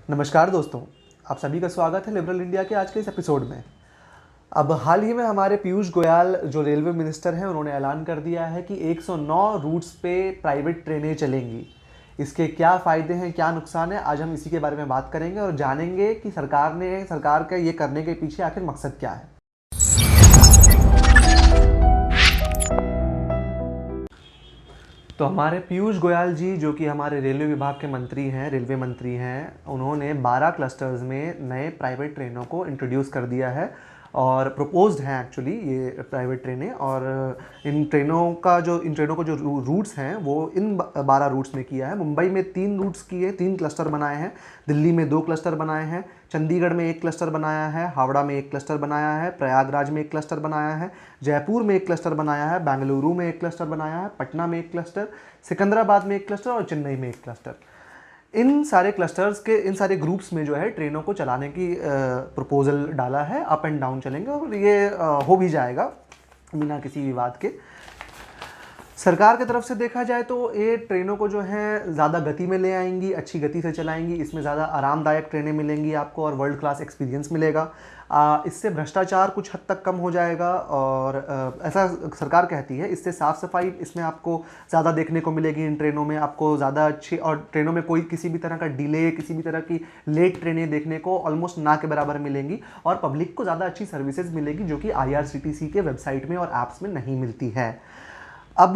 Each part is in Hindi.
नमस्कार दोस्तों, आप सभी का स्वागत है लिबरल इंडिया के आज के इस एपिसोड में। अब हाल ही में हमारे पीयूष गोयल जो रेलवे मिनिस्टर हैं, उन्होंने ऐलान कर दिया है कि 109 रूट्स पे प्राइवेट ट्रेनें चलेंगी। इसके क्या फ़ायदे हैं, क्या नुकसान है, आज हम इसी के बारे में बात करेंगे और जानेंगे कि सरकार का ये करने के पीछे आखिर मकसद क्या है। तो हमारे पीयूष गोयल जी, जो कि हमारे रेलवे विभाग के मंत्री हैं, रेलवे मंत्री हैं, उन्होंने 12 क्लस्टर्स में नए प्राइवेट ट्रेनों को इंट्रोड्यूस कर दिया है और प्रपोज्ड हैं एक्चुअली ये प्राइवेट ट्रेनें। और इन ट्रेनों को जो रूट्स हैं वो इन 12 रूट्स में किया है। मुंबई में 3 रूट्स किए, 3 क्लस्टर बनाए हैं, दिल्ली में 2 क्लस्टर बनाए हैं, चंडीगढ़ में 1 क्लस्टर बनाया है, हावड़ा में 1 क्लस्टर बनाया है, प्रयागराज में 1 क्लस्टर बनाया है, जयपुर में 1 क्लस्टर बनाया है, बेंगलुरु में 1 क्लस्टर बनाया है, पटना में 1 क्लस्टर, सिकंदराबाद में 1 क्लस्टर और चेन्नई में 1 क्लस्टर। इन सारे क्लस्टर्स के इन सारे ग्रुप्स में जो है ट्रेनों को चलाने की प्रपोजल डाला है। अप एंड डाउन चलेंगे और ये हो भी जाएगा बिना किसी विवाद के। सरकार की तरफ से देखा जाए तो ये ट्रेनों को जो है ज़्यादा गति में ले आएंगी, अच्छी गति से चलाएंगी, इसमें ज़्यादा आरामदायक ट्रेनें मिलेंगी आपको और वर्ल्ड क्लास एक्सपीरियंस मिलेगा। इससे भ्रष्टाचार कुछ हद तक कम हो जाएगा और ऐसा सरकार कहती है। इससे साफ़ सफाई इसमें आपको ज़्यादा देखने को मिलेगी। इन ट्रेनों में आपको ज़्यादा अच्छी, और ट्रेनों में कोई किसी भी तरह का डिले, किसी भी तरह की लेट ट्रेनें देखने को ऑलमोस्ट ना के बराबर मिलेंगी और पब्लिक को ज़्यादा अच्छी सर्विसेज मिलेगी, जो कि IRCTC के वेबसाइट में और ऐप्स में नहीं मिलती है। अब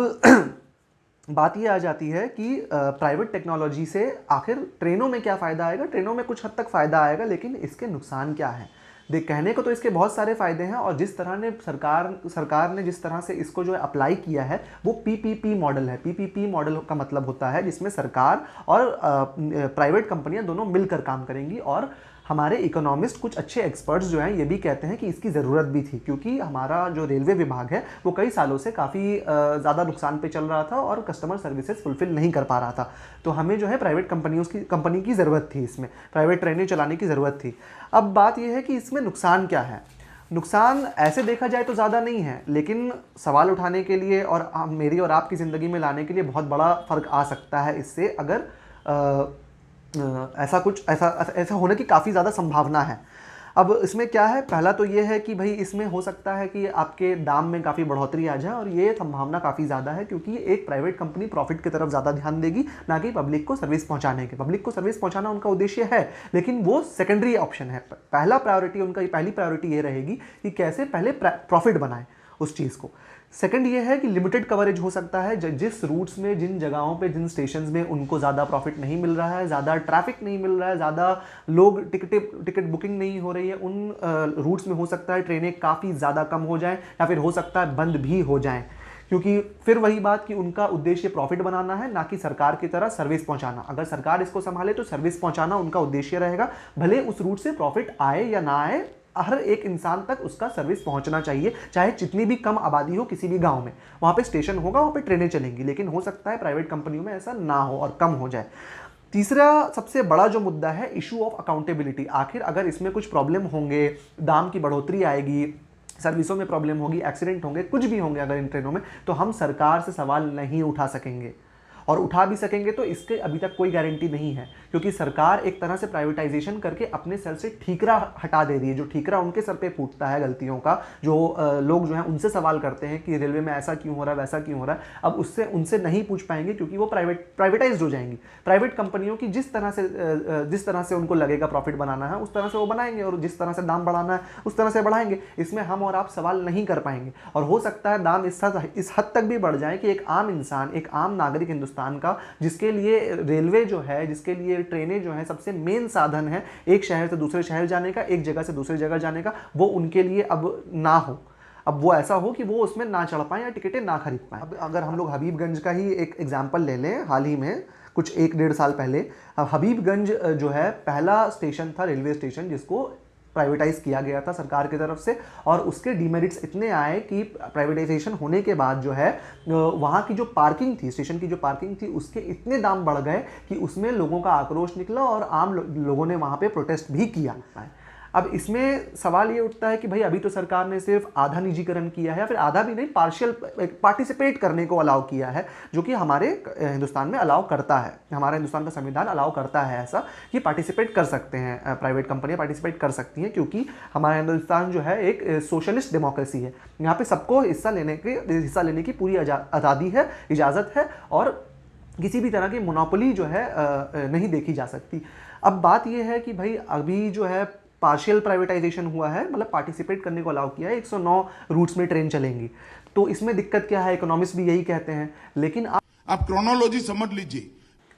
बात ये आ जाती है कि प्राइवेट टेक्नोलॉजी से आखिर ट्रेनों में क्या फ़ायदा आएगा। ट्रेनों में कुछ हद तक फ़ायदा आएगा, लेकिन इसके नुकसान क्या हैं। कहने को तो इसके बहुत सारे फ़ायदे हैं और जिस तरह ने सरकार ने जिस तरह से इसको जो है अप्लाई किया है वो PPP मॉडल है। PPP मॉडल का मतलब होता है जिसमें सरकार और प्राइवेट कंपनियां दोनों मिलकर काम करेंगी। और हमारे इकोनॉमिस्ट, कुछ अच्छे एक्सपर्ट्स जो हैं, ये भी कहते हैं कि इसकी ज़रूरत भी थी, क्योंकि हमारा जो रेलवे विभाग है वो कई सालों से काफ़ी ज़्यादा नुकसान पे चल रहा था और कस्टमर सर्विसेज फुलफिल नहीं कर पा रहा था। तो हमें जो है प्राइवेट कंपनी की ज़रूरत थी, इसमें प्राइवेट ट्रेनें चलाने की ज़रूरत थी। अब बात यह है कि इसमें नुकसान क्या है। नुकसान ऐसे देखा जाए तो ज़्यादा नहीं है, लेकिन सवाल उठाने के लिए और मेरी और आपकी ज़िंदगी में लाने के लिए बहुत बड़ा फ़र्क आ सकता है इससे, अगर ऐसा होने की काफ़ी ज़्यादा संभावना है। अब इसमें क्या है, पहला तो ये है कि भाई इसमें हो सकता है कि आपके दाम में काफ़ी बढ़ोतरी आ जाए और ये संभावना काफ़ी ज़्यादा है, क्योंकि एक प्राइवेट कंपनी प्रॉफिट की तरफ ज़्यादा ध्यान देगी, ना कि पब्लिक को सर्विस पहुंचाने के। पब्लिक को सर्विस पहुंचाना उनका उद्देश्य है, लेकिन वो सेकेंडरी ऑप्शन है। पहली प्रायोरिटी ये रहेगी कि कैसे पहले प्रॉफिट बनाए उस चीज़ को। सेकंड ये है कि लिमिटेड कवरेज हो सकता है। जिस रूट्स में, जिन जगहों पे, जिन स्टेशंस में उनको ज़्यादा प्रॉफिट नहीं मिल रहा है, ज़्यादा ट्रैफिक नहीं मिल रहा है, ज़्यादा लोग टिकट बुकिंग नहीं हो रही है, उन रूट्स में हो सकता है ट्रेनें काफ़ी ज़्यादा कम हो जाएं या फिर हो सकता है बंद भी हो जाएं, क्योंकि फिर वही बात कि उनका उद्देश्य प्रॉफिट बनाना है, ना कि सरकार की तरह सर्विस पहुंचाना। अगर सरकार इसको संभाले तो सर्विस पहुंचाना उनका उद्देश्य रहेगा, भले उस रूट से प्रॉफिट आए या ना आए, हर एक इंसान तक उसका सर्विस पहुंचना चाहिए, चाहे जितनी भी कम आबादी हो किसी भी गांव में। वहां पे स्टेशन होगा, वहां पे ट्रेनें चलेंगी, लेकिन हो सकता है प्राइवेट कंपनियों में ऐसा ना हो और कम हो जाए। तीसरा सबसे बड़ा जो मुद्दा है, इशू ऑफ अकाउंटेबिलिटी। आखिर अगर इसमें कुछ प्रॉब्लम होंगे, दाम की बढ़ोतरी आएगी, सर्विसों में प्रॉब्लम होगी, एक्सीडेंट होंगे, कुछ भी होंगे अगर इन ट्रेनों में, तो हम सरकार से सवाल नहीं उठा सकेंगे। और उठा भी सकेंगे तो इसके अभी तक कोई गारंटी नहीं है, क्योंकि सरकार एक तरह से प्राइवेटाइजेशन करके अपने सर से ठीकरा हटा दे रही है। जो ठीकरा उनके सर पे फूटता है गलतियों का, जो लोग जो है उनसे सवाल करते हैं कि रेलवे में ऐसा क्यों हो रहा है, वैसा क्यों हो रहा है, अब उनसे नहीं पूछ पाएंगे, क्योंकि वो प्राइवेटाइज हो जाएंगी। प्राइवेट कंपनियों की जिस तरह से उनको लगेगा प्रॉफिट बनाना है उस तरह से वो बनाएंगे, और जिस तरह से दाम बढ़ाना है उस तरह से बढ़ाएंगे। इसमें हम और आप सवाल नहीं कर पाएंगे, और हो सकता है दाम इस हद तक भी बढ़ जाए कि एक आम इंसान, एक आम नागरिक हिंदुस्तान का, जिसके लिए रेलवे जो है, जिसके लिए ट्रेनें जो है सबसे मेन साधन है एक शहर से दूसरे शहर जाने का, एक जगह से दूसरी जगह जाने का, वो उनके लिए अब ना हो। अब वो ऐसा हो कि वो उसमें ना चढ़ पाएं या टिकटें ना खरीद पाएं। अब अगर हम लोग हबीबगंज का ही एक एग्जाम्पल ले लें, हाल ही में कुछ 1-1.5 साल पहले, अब हबीबगंज जो है पहला स्टेशन था, रेलवे स्टेशन, जिसको प्राइवेटाइज किया गया था सरकार की तरफ से, और उसके डीमेरिट्स इतने आए कि प्राइवेटाइजेशन होने के बाद जो है वहाँ की जो पार्किंग थी, स्टेशन की जो पार्किंग थी, उसके इतने दाम बढ़ गए कि उसमें लोगों का आक्रोश निकला और आम लोगों ने वहाँ पे प्रोटेस्ट भी किया। अब इसमें सवाल ये उठता है कि भाई अभी तो सरकार ने सिर्फ आधा निजीकरण किया है, या फिर आधा भी नहीं, पार्शियल पार्टिसिपेट करने को अलाउ किया है, जो कि हमारे हिंदुस्तान में अलाउ करता है, हमारा हिंदुस्तान का संविधान अलाउ करता है ऐसा कि पार्टिसिपेट कर सकते हैं, प्राइवेट कंपनियां पार्टिसिपेट कर सकती हैं, क्योंकि हमारा हिंदुस्तान जो है एक सोशलिस्ट डेमोक्रेसी है। यहाँ पे सबको हिस्सा लेने की पूरी आज़ादी है, इजाज़त है, और किसी भी तरह की मोनोपोली जो है नहीं देखी जा सकती। अब बात यह है कि भाई अभी जो है पार्शियल प्राइवेटाइजेशन हुआ है, मतलब पार्टिसिपेट करने को अलाउ किया है, 109 रूट्स में ट्रेन चलेंगी, तो इसमें दिक्कत क्या है, इकोनॉमिस्ट भी यही कहते हैं। लेकिन आप क्रोनोलॉजी समझ लीजिए,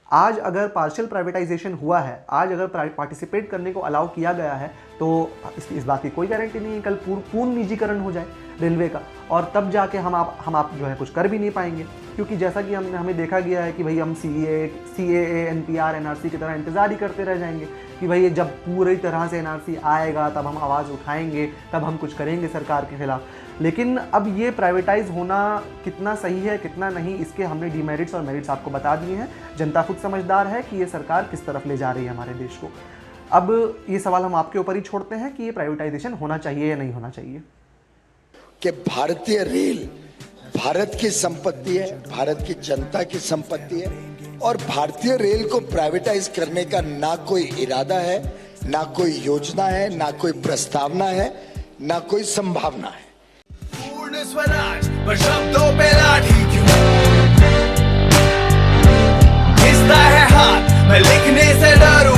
आज अगर पार्शियल प्राइवेटाइजेशन हुआ है, आज अगर पार्टिसिपेट करने को अलाउ किया गया है, तो इस बात की कोई गारंटी नहीं है कल पूर्ण निजीकरण हो जाए रेलवे का, और तब जाके हम आप जो है कुछ कर भी नहीं पाएंगे, क्योंकि जैसा कि हमें देखा गया है कि भाई हम CAA NPR NRC की तरह इंतज़ार ही करते रह जाएंगे कि भाई जब पूरी तरह से NRC आएगा तब हम आवाज़ उठाएंगे, तब हम कुछ करेंगे सरकार के खिलाफ। लेकिन अब ये प्राइवेटाइज होना कितना सही है कितना नहीं, इसके हमने डीमेरिट्स और मेरिट्स आपको बता दिए हैं। जनता खुद समझदार है कि ये सरकार किस तरफ ले जा रही है हमारे देश को। अब ये सवाल हम आपके ऊपर ही छोड़ते हैं कि ये प्राइवेटाइजेशन होना चाहिए या नहीं होना चाहिए। कि भारतीय रेल भारत की संपत्ति है, भारत की जनता की संपत्ति है, और भारतीय रेल को प्राइवेटाइज करने का ना कोई इरादा है, ना कोई योजना है, ना कोई प्रस्तावना है, ना कोई संभावना है। पूर्ण स्वराज पर शब्दों पे लाठी क्यों खींचता है हाथ, मैं लिखने से डरूं।